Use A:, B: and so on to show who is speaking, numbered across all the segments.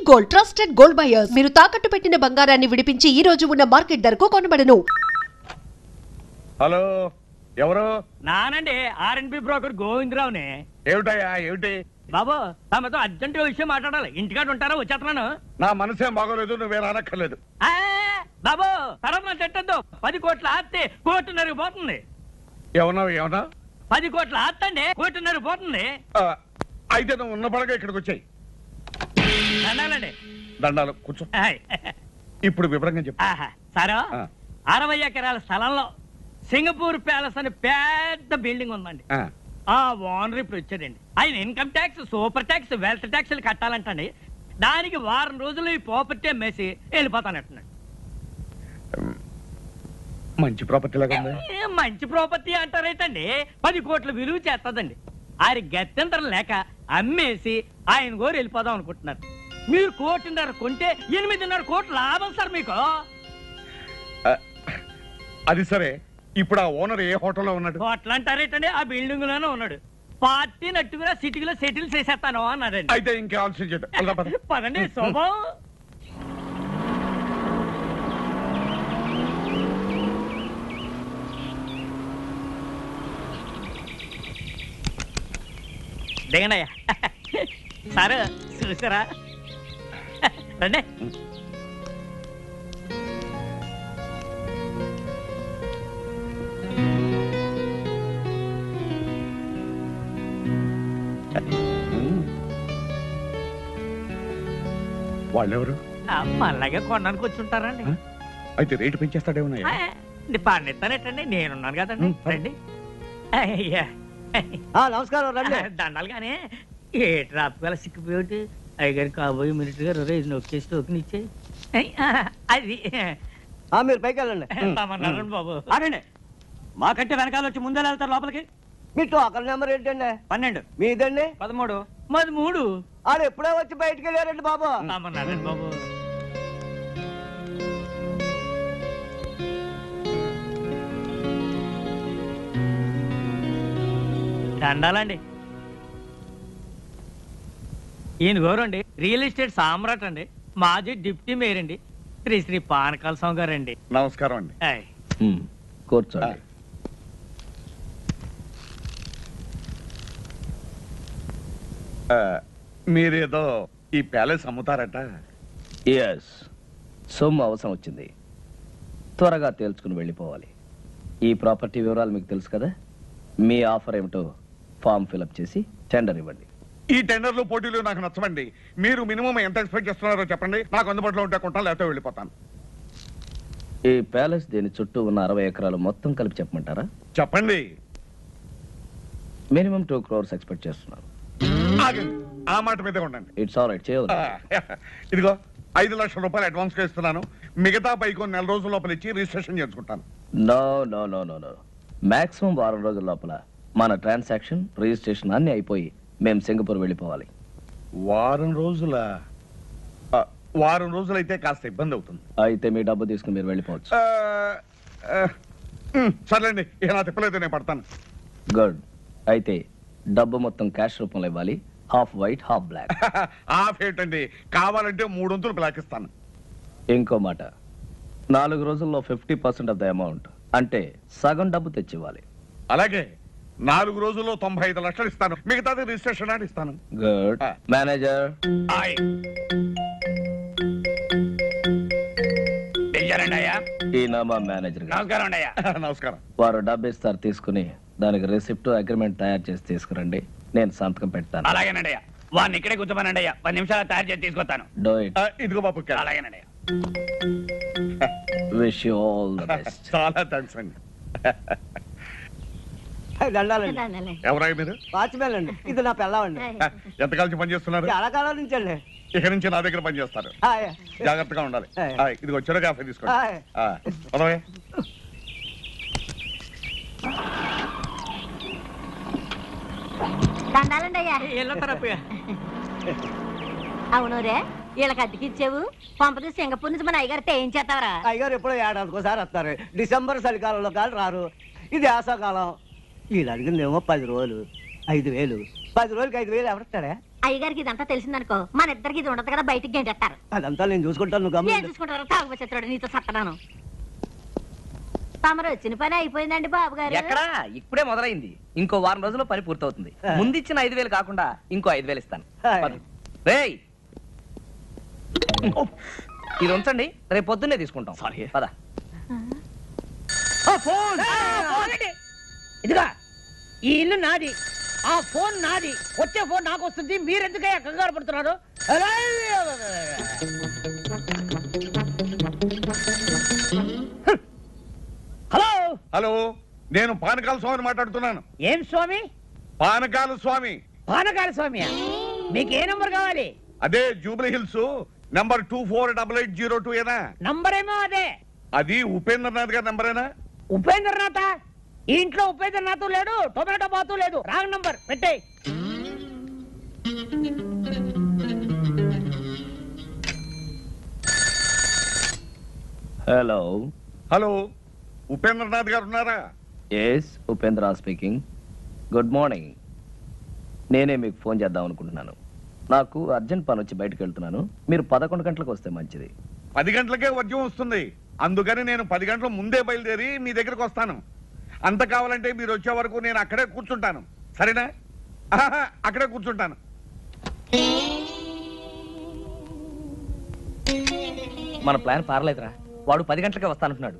A: Gold trusted gold buyers. మీరు తాకట్టు పెట్టిన బంగారాన్ని విడిపించి ఈ రోజు ఉన్న మార్కెట్ ధరకు కొనబడను.
B: హలో, ఎవరు?
C: నానండి, ఆర్ఎన్బి బ్రోకర్ గోవిందరావుని.
B: ఏమిటయ్యా, ఏమిటి?
C: బాబు, తమతో అర్జెంట్ విషయం మాట్లాడాలి. ఇంటికాడ ఉంటారా? వచ్చేస్తున్నాను.
B: నా మనసేం బాగోలేదు, నువ్వే రానక్కర్లేదు.
C: బాబు, తర్వాత చెట్టద్దు. 10 కోట్ల ఆస్తి కోటిన్నరకు పోతుంది.
B: ఏమన్నా
C: 10 కోట్ల ఆస్తి అండి, కోటిన్నరకు పోతుంది.
B: అయితే నువ్వు ఉన్న పడగా ఇక్కడికి వచ్చాయి.
C: దండాలండి.
B: దండాలు, కూర్చో. ఇప్పుడు వివరంగా చెప్పు.
C: సారా, 60 ఎకరాల స్థలంలో సింగపూర్ ప్యాలెస్ అని పెద్ద బిల్డింగ్ ఉందండి. ఆ ఓనర్ ఇప్పుడు వచ్చాడండి. ఆయన income tax, super tax, wealth ట్యాక్స్లు కట్టాలంటండి. దానికి వారం రోజులు ఈ ప్రాపర్టీ అమ్మేసి వెళ్ళిపోతానంటున్నాడు.
B: మంచి ప్రాపర్టీ లాగా ఉంది.
C: మంచి ప్రాపర్టీ అంటారేటండి, 10 కోట్ల విలువ చేస్తుందండి. ఆయన గత్యంతరం లేక అమ్మేసి ఆయన గోరు వెళ్ళిపోదాం అనుకుంటున్నారు. మీరు 1.5 కోటి కొంటే 8.5 కోట్ల లాభం సార్ మీకు.
B: అది సరే, ఇప్పుడు ఆ ఓనర్ ఏ హోటల్లో ఉన్నాడు?
C: హోటల్ అంటారేటండి, ఆ బిల్డింగ్ లోనే ఉన్నాడు. పార్టీ నట్టుగా సిటీలో సెటిల్ చేసేస్తాను అన్నారండి.
B: అయితే ఇంకా ఆలోచించండి.
C: పదండి శోభం. దిగనయ్యా సార్, చూసారా? రండి.
B: వాళ్ళెవరు?
C: మళ్ళాగే కొనడానికి వచ్చి ఉంటారండి.
B: అయితే రేటు పెంచేస్తాడేమన్నా?
C: పండిస్తానేటండి, నేనున్నాను కదండి. రండి.
D: నమస్కారం. రండి.
C: దండాలు కానీ ఏ ట్రాప్ గల సిక్కిపోయి అయ్యగారి కాబోయే మినిట్ గారు నొక్కేసి టోకెన్ ఇచ్చాయి. అది
D: మీరు పైకి వెళ్ళండి.
C: బాబు
D: అనండి. మాకంటే వెనకాల వచ్చి ముందే వెళ్తారు లోపలికి. మీ టోకన్ నెంబర్ ఏంటండి?
C: 12.
D: మీదండి?
C: 13. మాది 3.
D: ఆడు ఎప్పుడో వచ్చి బయటికి వెళ్ళారండి బాబు.
C: అమ్మన్నారండి బాబు. దండాలండి. ఈయన గౌరండి, రియల్ ఎస్టేట్ సామ్రాట్ అండి, మాజీ డిప్యూటీ మేయర్ అండి, శ్రీ పానకాల స్వామి గారండి.
B: నమస్కారం అండి.
E: కూర్చోండి.
B: మీరేదో ఈ ప్యాలెస్ అమ్ముతారట?
E: ఎస్, సొమ్ము అవసరం వచ్చింది, త్వరగా తేల్చుకుని వెళ్ళిపోవాలి. ఈ ప్రాపర్టీ వివరాలు మీకు తెలుసు కదా. మీ ఆఫర్ ఏమిటో ఫామ్ ఫిలప్ చేసి టెండర్ ఇవ్వండి.
B: ఈ టెండర్లు పోటీలు నాకు నచ్చమండి. మీరు మినిమం ఎంత ఎక్స్పెక్ట్ చేస్తున్నారో చెప్పండి. నాకు అందుబాటులో ఉంటే కొంటాను, లేకపోతే వెళ్ళిపోతాను.
E: ఈ ప్యాలెస్ దీని చుట్టూ ఉన్న 60 ఎకరాలు మొత్తం కలిపి చెప్పమంటారా?
B: చెప్పండి.
E: మినిమం 2 crores ఎక్స్పెక్ట్ చేస్తున్నాను.
B: ఆ మాట మీదే ఉండండి.
E: ఇట్స్ ఆల్ రైట్, చేయదు.
B: ఇదిగో 5 లక్షల రూపాయలు అడ్వాన్స్ గా ఇస్తున్నాను. మిగతా పైకి 4 రోజుల లోపల ఇచ్చి రిజిస్ట్రేషన్ చేసుకుంటాను.
E: No no no no no, maximum 6 రోజుల లోపల మన ట్రాన్సాక్షన్, రిజిస్ట్రేషన్ అన్ని అయిపోయి మేము సింగపూర్ వెళ్ళిపోవాలి.
B: వారం రోజులైతే కాస్త ఇబ్బంది అవుతుంది.
E: అయితే మీ డబ్బు తీసుకుని మీరు వెళ్ళిపోవచ్చు.
B: సర్లేండి, ఇక నా తిప్పలేదు, నేను పడతాను.
E: గుడ్. అయితే డబ్బు మొత్తం క్యాష్ రూపంలో ఇవ్వాలి. Half white, half black.
B: Half ఏంటండి, కావాలంటే 3 వంతులు బ్లాక్ ఇస్తాను.
E: ఇంకో మాట, 4 రోజుల్లో 50% ఆఫ్ ద అమౌంట్, అంటే సగం డబ్బు తెచ్చివ్వాలి.
B: అలాగే 4 రోజుల్లో 95 లక్షలు ఇస్తాను. మిగతాది రిజిస్ట్రేషన్ అని ఇస్తాను.
E: గుడ్. మేనేజర్. ఈయన మా మేనేజర్ గారు.
B: నమస్కారం.
E: వారు డబ్బు ఇస్తారు, తీసుకుని దానికి రిసిప్ట్, అగ్రిమెంట్ తయారు చేసి తీసుకురండి. నేను సంతకం పెడతాను.
C: అలాగేనండి. వాడిని ఇక్కడే కూర్చోమనండి. 10 నిమిషాలు తయారు చేసి తీసుకొస్తాను.
E: Do it.
B: ఇదిగో బాబు.
C: అలాగేనండి.
E: Wish you all the best.
B: చాలా థ్యాంక్స్ అండి.
D: దండాలండి.
B: ఎవరాయి మీరు?
D: వాచ్మెన్ అండి. ఇది నా పిల్లవండి.
B: ఎంతకాలం పని చేస్తున్నారు?
D: చాలా కాలం నుంచి అండి.
B: ఇక నుంచి నా దగ్గర పని చేస్తారు. జాగ్రత్తగా ఉండాలి. ఇది వచ్చాడు, కాఫీ తీసుకోండి.
F: అవును రే, వీళ్ళకి అద్దెకిచ్చావు. పంపది సింగపూర్ నుంచి మన అయ్యగారితో ఏం చేస్తావరా?
D: అయ్యగారు ఎప్పుడో ఏడాదికోసారి వస్తారు. డిసెంబర్ చలికాలంలో కాదు రారు. ఇది ఆశాకాలం. వీళ్ళు అడిగిందేమో 10 రోజులు, 5,000. 10 రోజులకి 5,000 ఎవరిస్తాడా?
F: అయ్యగారికి ఇదంతా తెలిసిందనుకో మన ఇద్దరికి ఇది ఉండదు కదా, బయటికి గంటెట్టారు.
D: అదంతా నేను చూసుకుంటాను, నువ్వు
F: ఏం
D: గమ్మున ఉండు.
F: చూసుకుంటారు? తాగుబోతున్నాడు నీతో సత్తనాను. తమరు వచ్చిన పని అయిపోయిందండి బాబు గారు.
E: ఎక్కడా ఇప్పుడే మొదలైంది. ఇంకో వారం రోజుల్లో పని పూర్తవుతుంది. ముందిచ్చిన 5,000 కాకుండా ఇంకో 5,000 ఇస్తాను. పద. రేయ్ ఇది ఉంచండి, రేపు పొద్దున్నే తీసుకుంటాం. పద.
G: ఇదిగా ఈ ఇల్లు నాది, ఆ ఫోన్ నాది, వచ్చే ఫోన్ నాకు వస్తుంది. మీరెందుకయ్యా కంగారు పడుతున్నారు? హలో
B: హలో, నేను పానకాల స్వామిని మాట్లాడుతున్నాను.
G: ఏం స్వామి?
B: పానకాల స్వామి.
G: పానకాల స్వామి, మీకు ఏ నంబర్ కావాలి?
B: అదే జూబ్లీ హిల్స్ నంబర్ 248802 ఏనా?
G: నంబర్ ఏమో అదే.
B: అది ఉపేంద్రనాథ్ గారి నంబరేనా?
G: ఉపేంద్రనాథ్? ఈ ఇంట్లో ఉపేంద్రనాథ్ లేడు, టొమాటో బాతు లేదు. రాంగ్ నంబర్ పెట్టే.
E: హలో.
B: హలో, ఉపేంద్రనాథ్ గారు ఉన్నారా?
E: Yes, Upendra speaking. Good morning. నేనే మీకు ఫోన్ చేద్దాం అనుకుంటున్నాను. నాకు అర్జెంట్ పని వచ్చి బయటకు వెళ్తున్నాను. మీరు 11 గంటలకు వస్తే మంచిది.
B: 10 గంటలకే వర్జం వస్తుంది. అందుకని నేను 10 గంటల ముందే బయలుదేరి మీ దగ్గరకు వస్తాను. అంత కావాలంటే మీరు వచ్చే వరకు నేను అక్కడే కూర్చుంటాను, సరేనా? అక్కడే కూర్చుంటాను.
E: మన ప్లాన్ పారలేదురా. వాడు 10 గంటలకే వస్తానంటున్నాడు.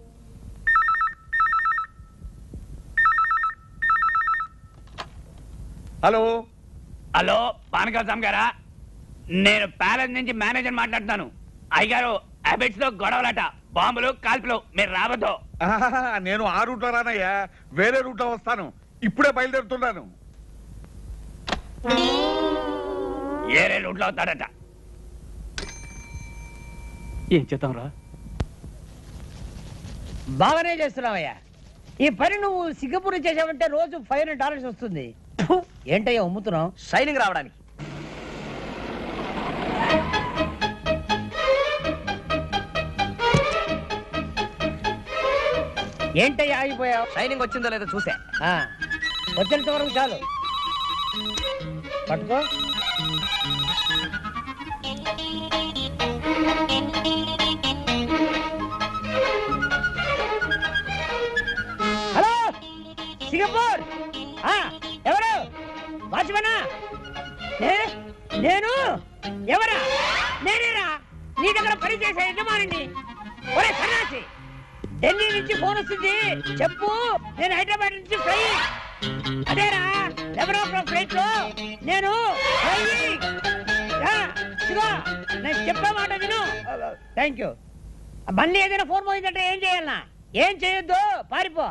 B: హలో.
C: హలో, పానకాల స్వామి గారా? నేను ప్యాలెస్ నుంచి మేనేజర్ మాట్లాడుతున్నాను. అయ్యగారు హ్యాబిట్స్ లో గొడవలట, బాంబులు కాల్పులు, మీరు రావద్దు.
B: నేను ఆ రూట్లో రానయ్యా, వేరే రూట్లో వస్తాను. ఇప్పుడే బయలుదేరుతున్నాను.
C: ఏరే రూట్లో అవుతాడట. ఏం చేద్దాంరా?
G: బాగానే చేస్తున్నావయ్యా. ఈ పని నువ్వు సింగపూర్ చేసావంటే రోజు $500 వస్తుంది. ఫు, ఏంటయ్యా అమ్ముతున్నావు?
E: షైనింగ్ రావడానికి.
G: ఏంటయ్యా ఆగిపోయావు?
E: షైనింగ్ వచ్చిందో లేదో చూసా.
G: వచ్చేంత వరకు చాలు. పట్టుకో. హలో సింగపూర్, ఎవరు? వాచ్మనా? నేను ఎవరా? నేనేరా నీ దగ్గర పనిచేసే యజమానిని. ఒరే సన్నాసి, ఢిల్లీ నుంచి ఫోన్ వస్తుంది, చెప్పు. నేను హైదరాబాద్ నుంచి ఫ్లై. అదేరా 11 ఫ్లైట్ లో నేను నేను చెప్పే మాట విను. Thank you. మళ్ళీ ఏదైనా ఫోన్ పోయిందంటే ఏం చేయాలన్నా? ఏం చేయొద్దు, పారిపో.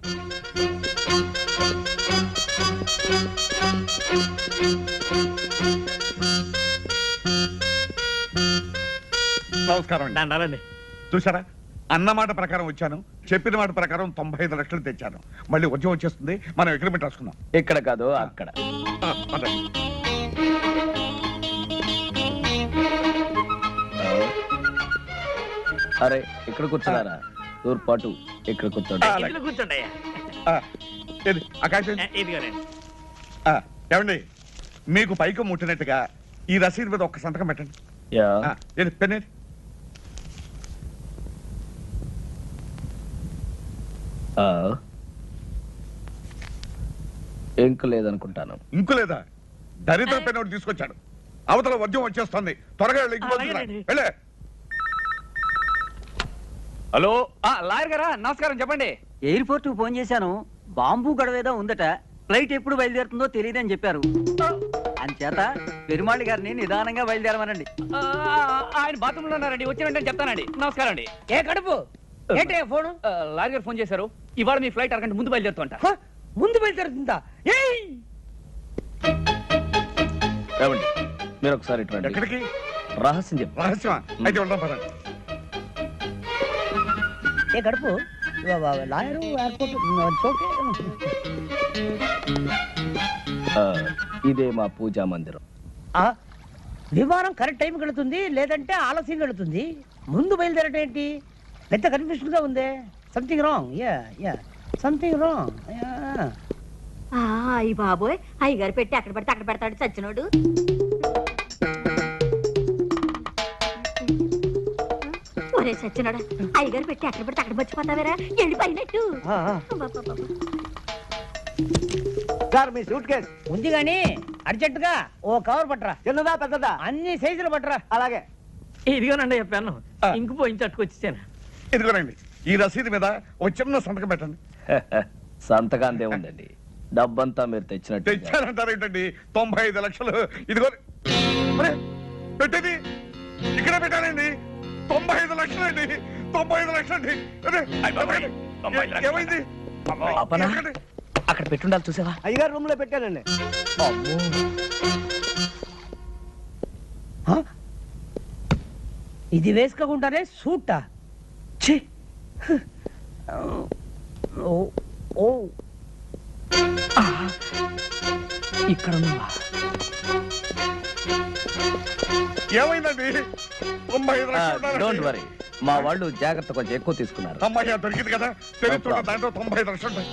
B: నమస్కారం అండి.
C: దండాలండి.
B: చూసారా, అన్నమాట ప్రకారం వచ్చాను, చెప్పిన మాట ప్రకారం 95 లక్షలు తెచ్చాను. మళ్ళీ వర్జం వచ్చేస్తుంది, మనం అగ్రిమెంట్ రాసుకుందాం.
E: ఇక్కడ కాదు అక్కడ.
B: పదండి.
E: అరే ఇక్కడ కూర్చున్నారా? తూర్పాటు ఇక్కడ కూర్చోండి.
C: ఇంట్లో కూర్చోండి అయ్యా.
B: ఏది, ఆ కాగితం?
C: ఇదిగోనండి.
B: ఏమండి, మీకు పైకి ముట్టినట్టుగా ఈ రసీదు మీద ఒక్క సంతకం పెట్టండి.
E: యా.
B: ఏది, పెన్నేది?
E: ఇంక లేదనుకుంటాను.
B: ఇంకు లేదా? దరిద్ర పెన్ ఒకటి తీసుకొచ్చాడు. అవతల వర్జం వచ్చేస్తుంది, త్వరగా వెళ్ళే.
E: హలో, లాయర్ గారా? నమస్కారం, చెప్పండి.
D: ఎయిర్పోర్ట్ కు ఫోన్ చేశాను, బాంబు గడవేదో ఉందట, ఫ్లైట్ ఎప్పుడు బయలుదేరుతుందో తెలియదని చెప్పారు. అంచేత పెరుమాళి గారిని నిదానంగా బయలుదేరమనండి.
E: ఆయన బాత్రూమ్ లో ఉన్నారండి, వచ్చిన వెంటనే చెప్తానండి. నమస్కారం అండి.
G: ఏ కడుపు ఏంటే ఫోను?
E: లాయర్ గారు ఫోన్ చేశారు, ఇవాళ మీ ఫ్లైట్ అరగంట ముందు బయలుదేరుతుంట.
G: ముందు బయలుదేరుతుందా?
E: ఏమండి, మీరు ఒకసారి ఇటు రండి.
B: ఎక్కడికి?
E: రహస్యం చెప్పు.
B: రహస్యమా? అయితే వెళ్దాం పదండి.
G: ఏ కడుపు లాయరు ఎయిర్పోర్ట్
E: ఇదే మా పూజా మందిరం.
G: విమానం కరెక్ట్ టైంకి వెళుతుంది, లేదంటే ఆలస్యంగా వెళుతుంది. ముందు బయలుదేరటం ఏంటి? పెద్ద కన్ఫ్యూషన్ గా ఉంది. Something wrong. Something wrong.
F: అయ్యి బాబోయ్, అయ్యగారు పెట్టి అక్కడ పడితే అక్కడ పెడతాడు చచ్చినోడు. ఒరే సచ్చినాడా అయ్యగారు పెట్టి అక్కడ పెడితే అక్కడ మర్చిపోతావేరా వెళ్ళిపోయినట్టు
D: సార్ మీ సూట్ కేస్
G: ఉంది గాని అర్జెంటుగా ఓ కవర్ పట్టరా.
D: చిన్నదా పెద్దదా?
G: అన్ని సైజులు పట్టరా.
D: అలాగే.
C: ఇదిగోనండి చెప్పాను ఇంకు పోయించి అట్టుకొచ్చేసాను.
B: ఇదిగోనండి ఈ రసీదు మీద ఒక చిన్న సంతకం పెట్టండి.
E: సంతకాంతే ఉందండి, డబ్బంతా మీరు తెచ్చినట్టు.
B: తెచ్చారంటారు ఏంటండి? 95 లక్షలు ఇదిగో పెట్టేది ఇక్కడ పెట్టానండి. 95 లక్షలు అండి, 95 లక్షలు అండి. ఏమైంది?
E: అపనా? అక్కడ పెట్టుండాలి చూసావా?
D: అయ్యగారు రూమ్ లో పెట్టానండి.
G: ఇది వేసుకోకుండానే సూటా?
E: ఇక్కడ
B: ఏమైందండి? 95 లక్షలు.
E: డోంట్ వరీ, మా వాళ్ళు జాగ్రత్త కొంచెం ఎక్కువ తీసుకున్నారు.
B: అమ్మాయి దొరికింది కదా, తెలియదు దాంట్లో 95 లక్షలు ఉంటాయి.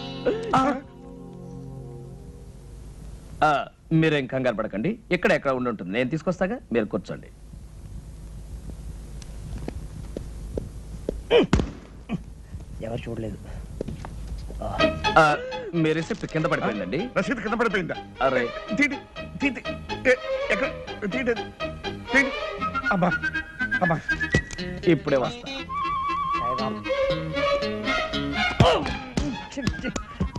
E: మీరేం కంగారు పడకండి, ఇక్కడ ఎక్కడ ఉండి ఉంటుంది, నేను తీసుకొస్తాగా, మీరు కూర్చోండి.
G: ఎవరు చూడలేదు.
E: మీ రిసిప్ట్ కింద పడిపోయిందండి.
B: రసీదు కింద పడిపోయిందా?
E: అరే
B: తీటి తీటి ఎక్కడ తీటి తీటి. అబ్బా అబ్బా
E: ఇప్పుడే వస్తా.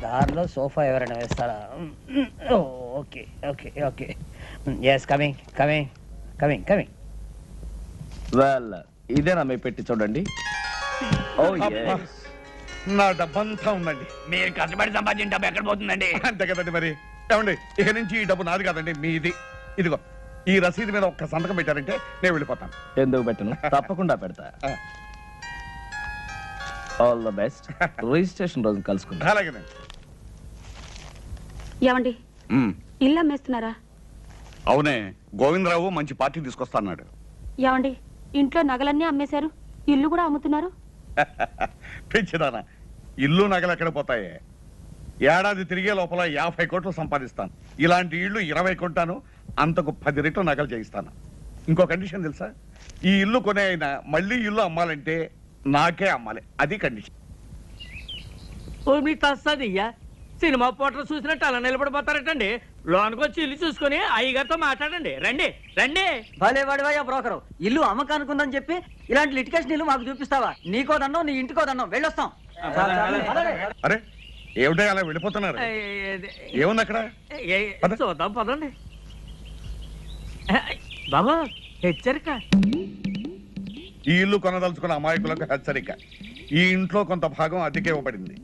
G: దారిలో సోఫా ఎవరైనా వేస్తారా? Okay okay okay. Yes coming coming coming coming.
E: Well, ఇదేనా మీ పెట్టి చూడండి. ఓ yes.
B: నా డబ్బంతా ఉందండి.
C: మీరు కష్టపడి సంపాదించిన డబ్బు ఎక్కడ పోతుందండి?
B: అంతే కదండి మరి. ఏమండి ఇక నుంచి ఈ డబ్బు నాది కాదండి, మీది. ఇదిగో ఈ రసీదు మీద ఒక్క సంతకం పెట్టారంటే నేను వెళ్ళిపోతాను.
E: ఎందుకు పెట్టను, తప్పకుండా పెడతా. All the best. రిజిస్ట్రేషన్ రోజు కలుసుకుంటా.
B: అలాగేనండి.
F: ఏమండి ఇల్లు అమ్మేస్తున్నారా?
B: అవునే, గోవిందరావు మంచి పార్టీ తీసుకొస్తాన్నాడు.
F: ఏమండి ఇంట్లో నగలన్నీ అమ్మేశారు, ఇల్లు కూడా అమ్ముతున్నారు?
B: పెంచిదానా, ఇల్లు నగలు ఎక్కడ పోతాయే? ఏడాది తిరిగే లోపల 50 కోట్లు సంపాదిస్తాను. ఇలాంటి ఇల్లు 20 కొంటాను, అంతకు 10 రెట్లు నగలు చేయిస్తాను. ఇంకో కండిషన్ తెలుసా? ఈ ఇల్లు కొనే అయినా మళ్ళీ ఇల్లు అమ్మాలంటే నాకే అమ్మాలి, అది కండిషన్.
C: ఓ మీ తస్తదియ్యా, సినిమా పోటర్ చూసినట్టు అలా నిలబడిపోతారటండి. లోనికి వచ్చి ఇల్లు చూసుకుని అయ్యగారితో మాట్లాడండి. రండి రండి.
D: భలే వాడివయ్యా బ్రోకరు, ఇల్లు అమ్మకానుకుందని చెప్పి ఇలాంటి లిటికేషన్ ఇల్లు మాకు చూపిస్తావా? నీకో దండం, నీ ఇంటికో దండం, వెళ్ళొస్తాం.
B: అరే ఏమిటో అలా వెళ్ళిపోతున్నారు? ఏముంది అక్కడ? పద.
C: చూద్దాం పదండి. బాబా హెచ్చరిక,
B: ఈ ఇల్లు కొనదలుచుకున్న అమాయకులకు హెచ్చరిక. ఈ ఇంట్లో కొంత భాగం అద్దెకే ఇవ్వబడింది.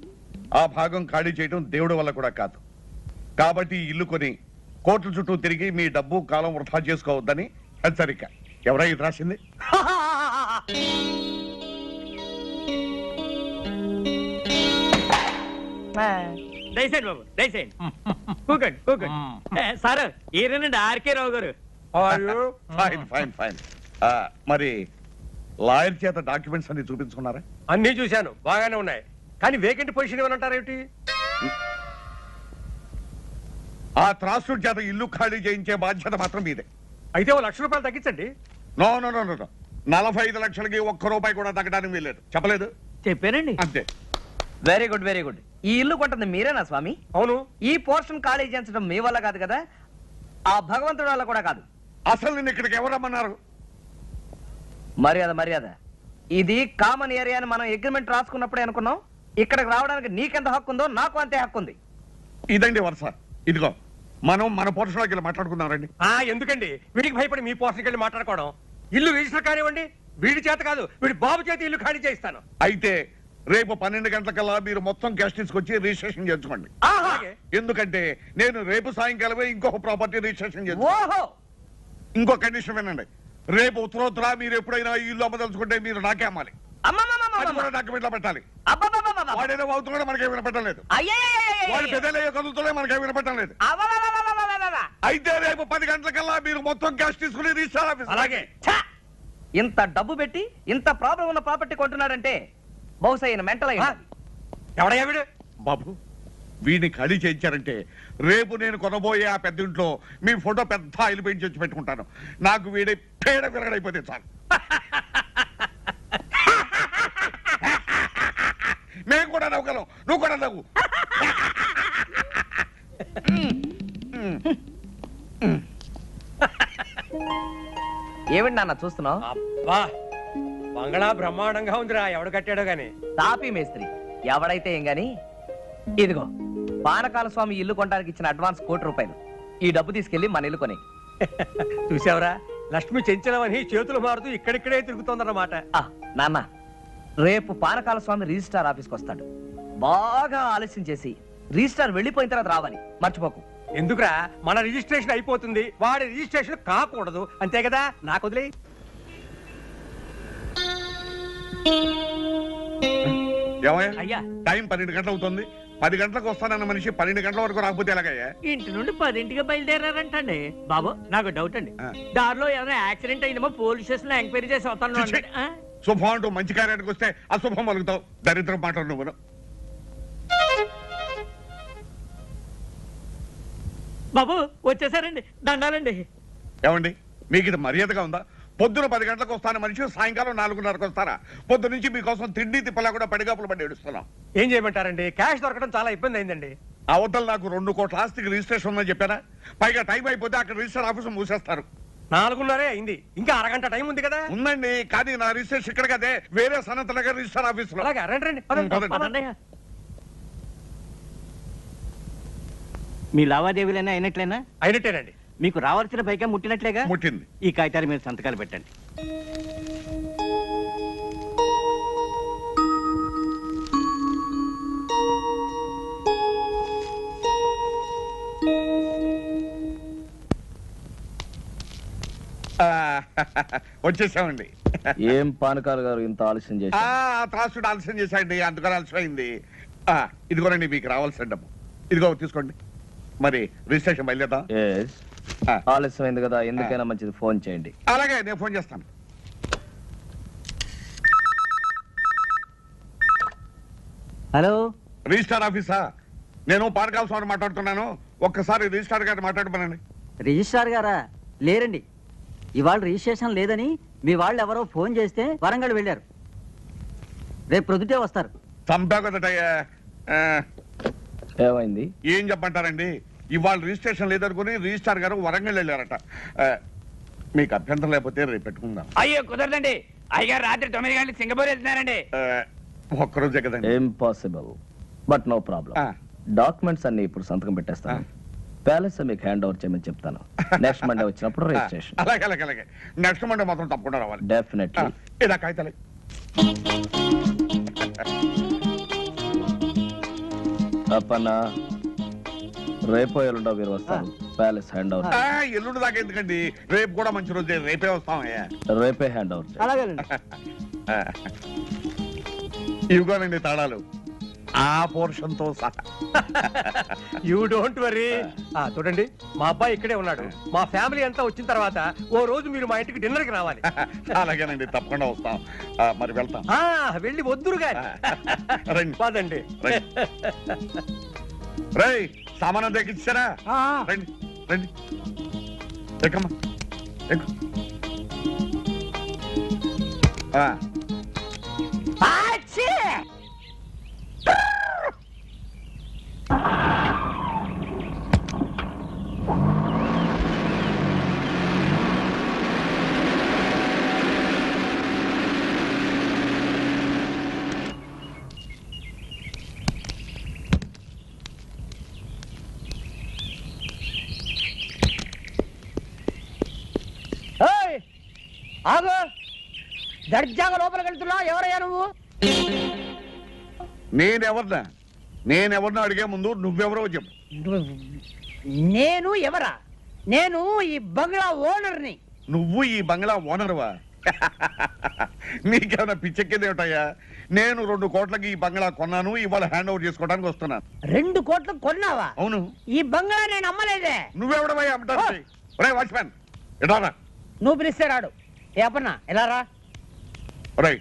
B: ఆ భాగం ఖాళీ చేయడం దేవుడి వల్ల కూడా కాదు. కాబట్టి ఈ ఇల్లు కొని కోట్ల చుట్టూ తిరిగి మీ డబ్బు కాలం వృధా చేసుకోవద్దని హెచ్చరిక. ఎవరై ఇది రాసింది?
C: దయచేయండి బాబు దయచేయండి. కూకండి కూకండి. సార్ ఈయనండి ఆర్కే రావు గారు.
B: Fine fine fine. మరి లాయర్ చేత డాక్యుమెంట్స్ అన్ని చూపించుకున్నారా?
H: అన్నీ చూశాను, బాగానే ఉన్నాయి. కానీ వేకెంట్ పొజిషన్ ఏమనంటారేమిటి?
B: ఆ త్రాసుడి చేత ఇల్లు ఖాళీ చేయించే బాధ్యత మాత్రం మీదే.
H: అయితే ఓ ₹1,00,000 తగ్గించండి.
B: నో నో నో నో 45 లక్షలకి ₹1 కూడా తగ్గడానికి వీల్లేదు. చెప్పలేదు?
C: చెప్పానండి.
B: అంతే.
E: Very good very good. ఈ ఇల్లు కొంటుంది మీరేనా స్వామి?
H: అవును.
E: ఈ పోర్షన్ ఖాళీ చేయించడం మీ వల్ల కాదు కదా, ఆ భగవంతుడి వల్ల కూడా కాదు.
B: అసలు నేను ఇక్కడికి ఎవరమ్మన్నారు?
E: మర్యాద మర్యాద. ఇది కామన్ ఏరియా అని మనం అగ్రిమెంట్ రాసుకున్నప్పుడే అనుకున్నాం. ఇక్కడికి రావడానికి నీకెంత హక్కు ఉందో నాకు అంతే హక్కు ఉంది.
B: ఇదండి వరుస. ఇదిగో మనం మన పోర్షన్లోకి వెళ్ళి మాట్లాడుకుందాం రండి.
H: ఎందుకండి వీడికి భయపడి మీ పోర్షన్కి వెళ్ళి మాట్లాడుకోవడం? ఇల్లు రిజిస్టర్ కానివ్వండి, వీడి చేత కాదు, వీడి బాబు చేత ఇల్లు ఖాళీ చేయిస్తాను.
B: అయితే రేపు 12 గంటలకల్లా మీరు మొత్తం క్యాష్ తీసుకొచ్చి రిజిస్ట్రేషన్ చేసుకోండి. ఎందుకంటే నేను రేపు సాయంకాలమే ఇంకొక ప్రాపర్టీ రిజిస్ట్రేషన్ చేస్తాను. ఇంకో కండిషన్ వినండి, రేపు ఉత్తరోత్తర మీరు ఎప్పుడైనా ఈ ఇల్లు అమ్మదలుచుకుంటే మీరు నాకే అమ్మాలి. డాక్యుమెంట్ లో పెట్టాలి. వాడేదో అవుతున్నాడో మనకే వినపట్టలేదు, వాడు పెద్దలయ్యే కదులుతూనే మనకే వినపట్టలేదు. అయితే రేపు 10 గంటలకల్లా మీరు మొత్తం క్యాష్ తీసుకుని రిజిస్టర్ ఆఫీస్.
H: అలాగే.
E: ఇంత డబ్బు పెట్టి ఇంత ప్రాబ్లం ఉన్న ప్రాపర్టీ కొంటున్నాడంటే బహుశా ఈయన మెంటల్ అయ్యి.
H: ఎవడయ్యా వీడు?
B: బాబు వీడిని ఖాళీ చేయించారంటే రేపు నేను కొనబోయే ఆ పెద్ద ఇంట్లో మీ ఫోటో పెద్ద ఆయిల్ పెయింట్ చేసి పెట్టుకుంటాను. నాకు వీడి పేడ విరగడైపోతే చాలు.
E: ఏమిటి నాన్న చూస్తున్నావు?
H: అబ్బా బంగళా బ్రహ్మాండంగా ఉందిరా, ఎవడు కట్టాడో గాని.
E: తాపీ మేస్త్రి ఎవడైతే ఏం గాని, ఇదిగో పానకాల స్వామి ఇల్లు కొనడానికి ఇచ్చిన అడ్వాన్స్ ₹1,00,00,000. ఈ డబ్బు తీసుకెళ్లి మన ఇల్లు కొని.
H: చూసావరా, లక్ష్మి చెంచలమని చేతులు మారుతూ ఇక్కడిక్కడే తిరుగుతోందన్నమాట.
E: నాన్న, రేపు పానకాల స్వామి రిజిస్ట్రార్ ఆఫీస్కి వస్తాడు. బాగా ఆలస్యం చేసి రిజిస్ట్రార్ వెళ్ళిపోయిన తర్వాత రావాలి, మర్చిపోకు.
H: ఎందుకురా, మన రిజిస్ట్రేషన్ అయిపోతుంది, వాడి రిజిస్ట్రేషన్ కాకూడదు, అంతే కదా. నాకు వదిలే.
B: ఏమయ్యా
C: అయ్యా
B: టైం 12 గంటలు అవుతుంది. 10 గంటలకు వస్తానన్న మనిషి 12 గంటల వరకు రాకపోతే ఎలాగయ్యా?
C: ఇంటి నుండి 10ంటికి బయలుదేరారంటండి. బాబు నాకు డౌట్ అండి, దారిలో ఏమైనా యాక్సిడెంట్ అయిందేమో పోలీస్ స్టేషన్ లో ఎంక్వైరీ చేసి వస్తాను.
B: శుభం అంటూ మంచి కార్యానికి వస్తే అశుభం పలుకుతావు. దరిద్రం మాటలు నువ్వు.
C: బాబు వచ్చేసారండి, దండాలండి.
B: ఏమండి, మీకు ఇది మర్యాదగా ఉందా? పొద్దున 10 గంటలకు వస్తాను మనిషి సాయంకాలం 4:30కు వస్తారా? పొద్దు నుంచి మీకోసం తిండి తిప్పలా కూడా పడిగాపులు పడి ఏడుస్తున్నాం.
H: ఏం చేయమంటారండి, క్యాష్ దొరకడం చాలా ఇబ్బంది అయిందండి.
B: అవతల నాకు 2 కోట్ల ఆస్తికి రిజిస్ట్రేషన్ ఉందని చెప్పారా? పైగా టైం అయిపోతే అక్కడ రిజిస్టర్ ఆఫీస్ మూసేస్తారు.
H: 4:30 అయింది, ఇంకా అరగంట టైం ఉంది కదా.
B: ఉందండి, కానీ నా రిజిస్ట్రేషన్ ఇక్కడ కదే, వేరే సనత్ నగర్ రిజిస్టర్ ఆఫీస్ లో.
H: అలాగే రండి రండి, పదండి.
C: పదండి. మీ లావాదేవీలైనా అయినట్లేనా?
H: అయినట్టేనండి.
C: మీకు రావాల్సిన పైగా ముట్టినట్లేగా?
B: ముట్టింది.
C: ఈ కాగితాలు మీరు సంతకాలు పెట్టండి.
B: వచ్చేసామండి.
E: ఏం పానకాలు గారు ఇంత ఆలస్యం చేసి?
B: త్రాసుడు ఆలస్యం చేశాండి, అందుకని ఆలస్యమైంది. ఇదిగోనండి మీకు రావాల్సిన డబ్బు. ఇదిగో తీసుకోండి. మరి రిజిస్ట్రేషన్ బయలుదేద్దాం.
E: ఆలస్యమైంది కదా, ఎందుకైనా మంచిది ఫోన్ చేయండి.
B: అలాగే నేను ఫోన్ చేస్తాను.
D: హలో,
B: రిజిస్టార్ ఆఫీసా? నేను పానకాల స్వామి మాట్లాడుతున్నాను. ఒక్కసారి రిజిస్టార్ గారిని మాట్లాడమనండి.
D: రిజిస్ట్రార్ గారా? లేరండి, ఇవాళ రిజిస్ట్రేషన్ లేదని మీ వాళ్ళు ఎవరో ఫోన్ చేస్తే వరంగల్ వెళ్ళారు. రేపు ప్రొద్దుటే వస్తారు.
B: చంపా కదటయ్యా.
E: ఏమైంది?
B: ఏం చెప్పంటారండి, ఇవాళ రిజిస్ట్రేషన్ లేదనుకుని రిజిస్టార్ గారు వరంగల్ వెళ్ళారట. మీకు అభ్యంతరం లేకపోతే రేపు పెట్టుకుందాం.
G: అయ్యో కుదరదండి, అయ్యగారు రాత్రి 9 గంటలకు సింగపూర్ వెళ్తున్నారండి.
B: ఒక్కరోజే కదండి.
E: Impossible, but no problem. Documents అన్ని ఇప్పుడు సంతకం పెట్టేస్తాను. ప్యాలెస్ మీకు హ్యాండ్ ఓవర్ చేయమని చెప్తాను. నెక్స్ట్ మండే వచ్చినప్పుడు రిజిస్ట్రేషన్.
B: అలాగే అలాగే అలాగే. నెక్స్ట్ మండే మాత్రం తప్పకుండా రావాలి.
E: డెఫినెట్లీ.
B: ఇలా కాగితాలే.
E: అప్పన్న, రేపో ఎల్లుండో మీరు వస్తారు. Palace hand over.
B: ఎల్లుండి దాకా ఎందుకండి, రేపు కూడా మంచి రోజే, రేపే వస్తామయ్యా.
E: రేపే హ్యాండ్ ఓవర్.
D: అలాగేనండి.
B: ఇవిగోనండి తాళాలు, ఆ పోర్షన్ తో సహా.
H: You don't worry. చూడండి, మా అబ్బాయి ఇక్కడే ఉన్నాడు. మా ఫ్యామిలీ అంతా వచ్చిన తర్వాత ఓ రోజు మీరు మా ఇంటికి డిన్నర్ కి రావాలి.
B: అలాగేనండి, తప్పకుండా వస్తాం. మరి వెళ్తాం.
H: వెళ్ళి వద్దురు గాని.
B: రండి
H: పదండి.
B: రై, సామానం తెచ్చిచ్చారా? రండి రండి, ఎక్కమ్మా ఎక్కు.
G: ఆగు, దర్జాగా లోపలికి వెళ్తున్నా. ఎవరయ్యా నువ్వు?
B: నేనెవరినో అడిగే ముందు నువ్వెవరో చెప్పు.
G: నేను ఎవరా? నేను ఈ బంగ్లా ఓనర్ని.
B: నువ్వు ఈ బంగ్లా ఓనర్వా? నీకేమైనా పిచ్చెక్కేదేమిటయ్యా? నేను 2 కోట్లకి ఈ బంగ్లా కొన్నాను, ఇవాళ హ్యాండ్ ఓవర్ చేసుకోవడానికి వస్తున్నాను.
G: 2 కోట్లు కొన్నావా?
B: అవును.
G: ఈ బంగ్లా నేను అమ్మలేదే.
B: నువ్వెవడవయ్యా అమ్మటానికి? ఒరేయ్ వాచ్మ్యాన్, ఎడారా?
G: నువ్వు పిలిస్తే రాడు. ఏ అప్పన్నా, ఎలా రా?
B: ఒరేయ్,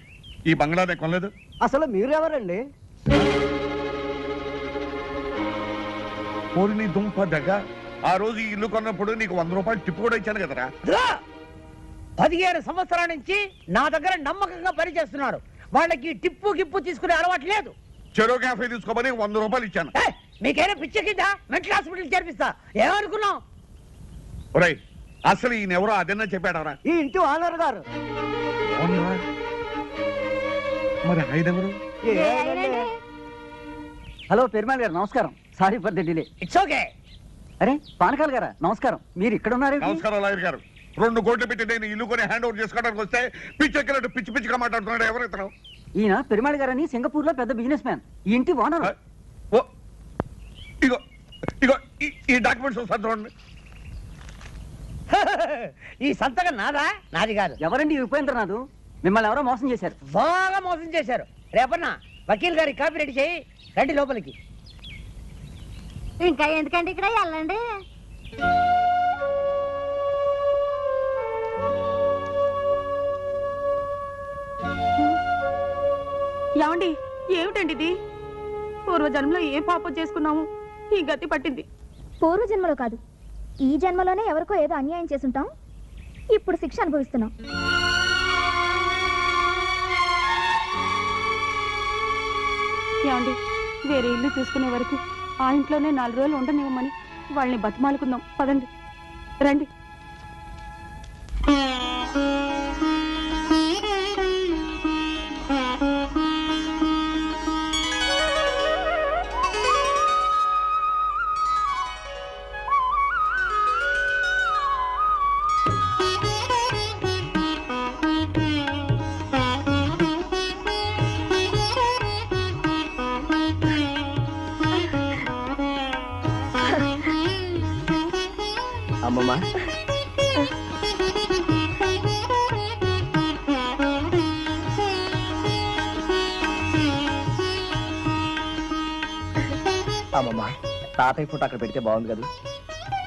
B: ఈ బంగ్లా నేను కొనలేదు.
D: అసలు మీరెవరండి?
B: పోలిని దుంప దగ్గర ఆ రోజు ఈ ఇల్లు కొన్నప్పుడు నీకు 100 రూపాయలు టిప్పు కూడా ఇచ్చాను కదరా.
G: 15 సంవత్సరాల నుంచి నా దగ్గర నమ్మకంగా పనిచేస్తున్నారు. వాళ్ళకి టిప్పు గిప్పు తీసుకునే అలవాటు లేదు.
B: చెరో క్యాఫే తీసుకోమని 100 రూపాయలు ఇచ్చాను.
G: మీకైనా పిచ్చ కింద మెంటల్ హాస్పిటల్ చేర్పిస్తా. ఏమనుకున్నావు?
B: ఒరేయ్, అసలు ఈయన ఎవరో అదన్నా చెప్పాడవరా?
D: ఈ ఇంటి ఓనర్ గారు.
B: మరి ఆయన ఎవరు?
D: హలో పెరుమాళ్ గారు, నమస్కారం. Sorry for the delay.
G: It's okay.
D: అరే పానకాల్ గారా, నమస్కారం. మీరు ఇక్కడ ఉన్నారు?
B: నమస్కారం లాయర్ గారు. 2 కోట్లు పెట్టి నేను ఇల్లు కొని హ్యాండ్ ఓవర్ చేసుకోవడానికి వస్తే పిచ్చెక్కినట్టు పిచ్చి పిచ్చిగా మాట్లాడుతున్నాడు. ఎవరు ఇతను?
D: ఈయన పెరుమాళ్ గారని సింగపూర్ లో పెద్ద బిజినెస్ మ్యాన్. ఈ ఇంటి ఓనర్.
B: ఓ ఇగో ఇగో ఈ డాక్యుమెంట్స్ ఒకసారి చూడండి.
G: ఈ సంతకం నాదా? నాది కాదు.
D: ఎవరండి ఈ ఉపేంద్రనాథ్? మిమ్మల్ని ఎవరో మోసం చేశారు.
G: బాగా మోసం చేశారు. రేపన్నా వకీల్ గారి కాపీ రెడీ చేయి, రండి లోపలికి.
F: ఇంకా ఎందుకండి ఇక్కడ వెళ్ళండి.
I: ఏమండి, ఏమిటండి ఇది? పూర్వజన్మలో ఏ పాపం చేసుకున్నాము ఈ గతి పట్టింది.
J: పూర్వజన్మలో కాదు, ఈ జన్మలోనే ఎవరికో ఏదో అన్యాయం చేసుంటాం. ఇప్పుడు శిక్ష అనుభవిస్తున్నాం.
I: ఏమండి, వేరే ఇల్లు చూసుకునే వరకు ఆ ఇంట్లోనే 4 రోజులు ఉండనివ్వమని వాళ్ళని బతిమాలుకుందాం. పదండి, రండి.
E: అమ్మమ్మ, అమ్మమ్మ, తాతయ్య ఫోటో అక్కడ పెడితే బాగుంది కదా?